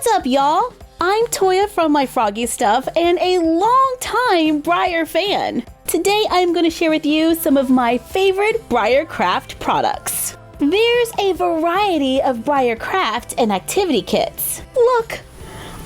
What's up, y'all? I'm Toya from My Froggy Stuff and a long-time Breyer fan. Today I'm going to share with you some of my favorite Breyer Craft products. There's a variety of Breyer Craft and activity kits. Look,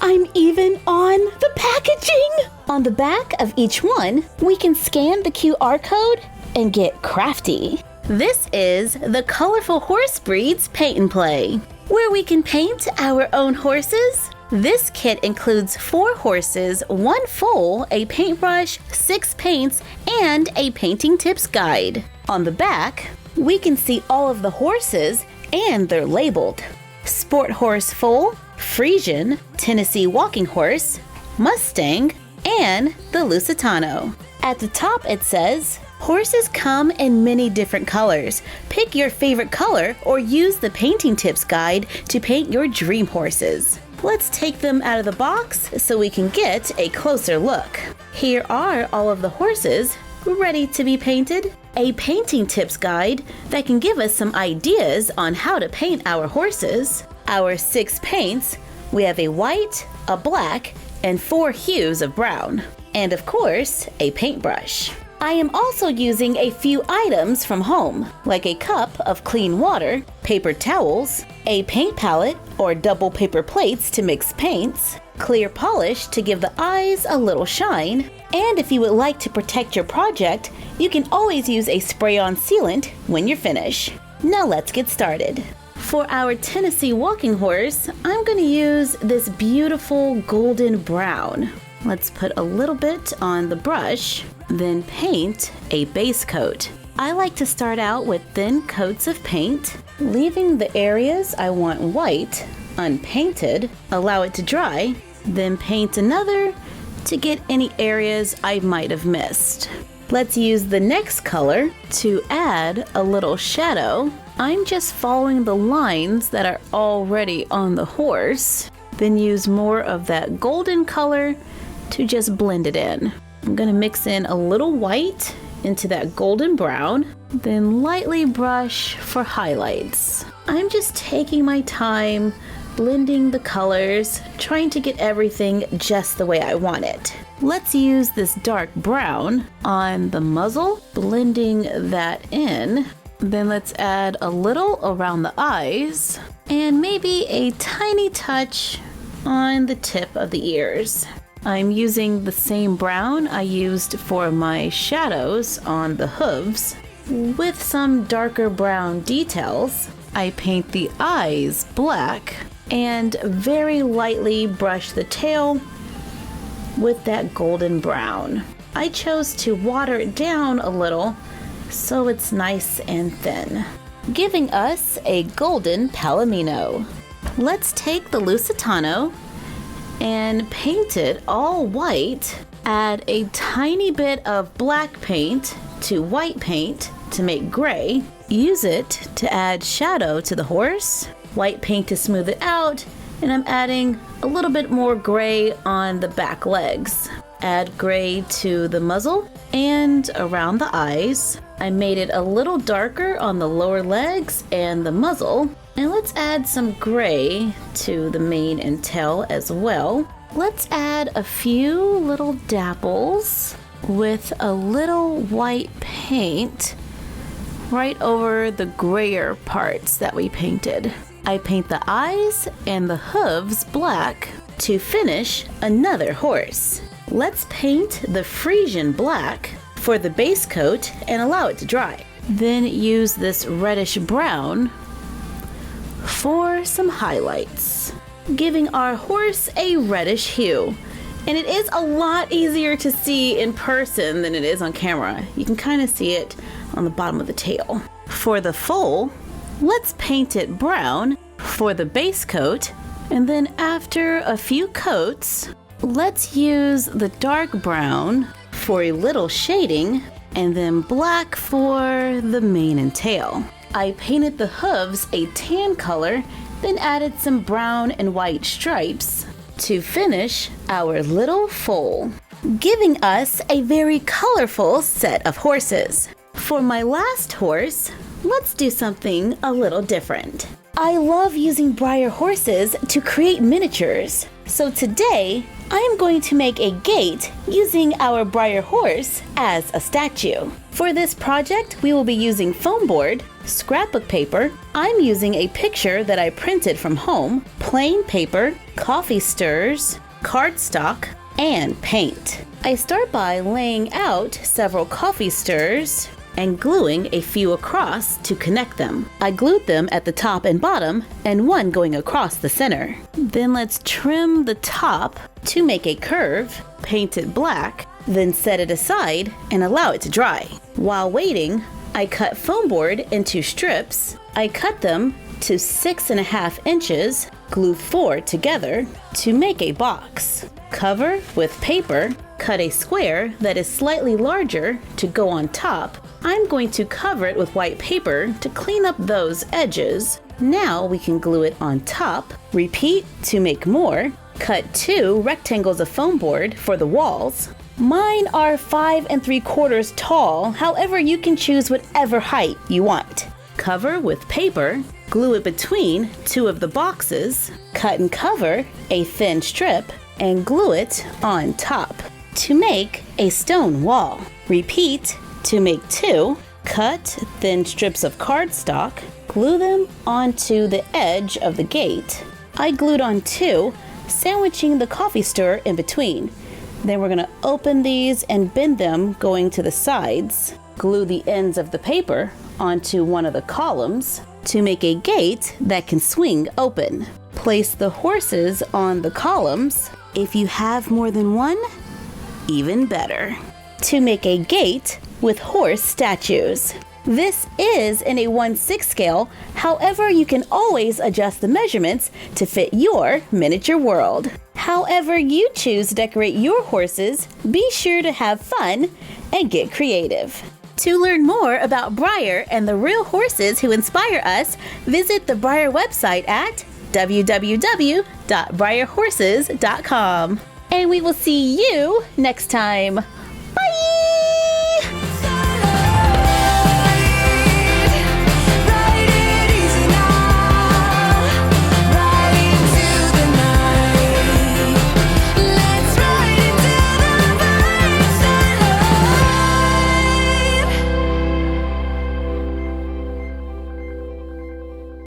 I'm even on the packaging! On the back of each one, we can scan the QR code and get crafty. This is the Colorful Horse Breeds Paint and Play, where we can paint our own horses. This kit includes 4 horses, 1 foal, a paintbrush, 6 paints, and a painting tips guide. On the back, we can see all of the horses and they're labeled. Sport Horse Foal, Friesian, Tennessee Walking Horse, Mustang, and the Lusitano. At the top it says, horses come in many different colors. Pick your favorite color or use the painting tips guide to paint your dream horses. Let's take them out of the box so we can get a closer look. Here are all of the horses ready to be painted. A painting tips guide that can give us some ideas on how to paint our horses. Our 6 paints, we have a white, a black, and 4 hues of brown. And of course, a paintbrush. I am also using a few items from home, like a cup of clean water, paper towels, a paint palette or double paper plates to mix paints, clear polish to give the eyes a little shine, and if you would like to protect your project, you can always use a spray-on sealant when you're finished. Now let's get started. For our Tennessee Walking Horse, I'm going to use this beautiful golden brown. Let's put a little bit on the brush, then paint a base coat. I like to start out with thin coats of paint, leaving the areas I want white unpainted, allow it to dry, then paint another to get any areas I might have missed. Let's use the next color to add a little shadow. I'm just following the lines that are already on the horse, then use more of that golden color to just blend it in. I'm going to mix in a little white into that golden brown, then lightly brush for highlights. I'm just taking my time blending the colors, trying to get everything just the way I want it. Let's use this dark brown on the muzzle, blending that in. Then let's add a little around the eyes and maybe a tiny touch on the tip of the ears. I'm using the same brown I used for my shadows on the hooves. With some darker brown details, I paint the eyes black and very lightly brush the tail with that golden brown. I chose to water it down a little so it's nice and thin, giving us a golden palomino. Let's take the Lusitano and paint it all white. Add a tiny bit of black paint to white paint to make gray. Use it to add shadow to the horse. White paint to smooth it out, and I'm adding a little bit more gray on the back legs. Add gray to the muzzle and around the eyes. I made it a little darker on the lower legs and the muzzle. And let's add some gray to the mane and tail as well. Let's add a few little dapples with a little white paint right over the grayer parts that we painted. I paint the eyes and the hooves black to finish another horse. Let's paint the Friesian black for the base coat and allow it to dry. Then use this reddish brown for some highlights, giving our horse a reddish hue. And it is a lot easier to see in person than it is on camera. You can kind of see it on the bottom of the tail. For the foal, let's paint it brown for the base coat, and then after a few coats, let's use the dark brown for a little shading, and then black for the mane and tail. I painted the hooves a tan color, then added some brown and white stripes to finish our little foal, giving us a very colorful set of horses. For my last horse, let's do something a little different. I love using Breyer horses to create miniatures. So today, I am going to make a gate using our Breyer horse as a statue. For this project, we will be using foam board, scrapbook paper. I'm using a picture that I printed from home, plain paper, coffee stirrers, cardstock, and paint. I start by laying out several coffee stirrers and gluing a few across to connect them. I glued them at the top and bottom and one going across the center. Then let's trim the top to make a curve, paint it black, then set it aside and allow it to dry. While waiting, I cut foam board into strips. I cut them to 6.5 inches, glue 4 together to make a box. Cover with paper, cut a square that is slightly larger to go on top. I'm going to cover it with white paper to clean up those edges. Now we can glue it on top. Repeat to make more. Cut 2 rectangles of foam board for the walls. Mine are 5 3/4 tall, however you can choose whatever height you want. Cover with paper, glue it between 2 of the boxes, cut and cover a thin strip, and glue it on top to make a stone wall. Repeat to make 2, cut thin strips of cardstock, glue them onto the edge of the gate. I glued on 2, sandwiching the coffee stirrer in between. Then we're going to open these and bend them going to the sides. Glue the ends of the paper onto one of the columns to make a gate that can swing open. Place the horses on the columns. If you have more than one, even better. To make a gate with horse statues. This is in a 1/6 scale, however you can always adjust the measurements to fit your miniature world. However you choose to decorate your horses, be sure to have fun and get creative. To learn more about Breyer and the real horses who inspire us, visit the Breyer website at www.breyerhorses.com. And we will see you next time.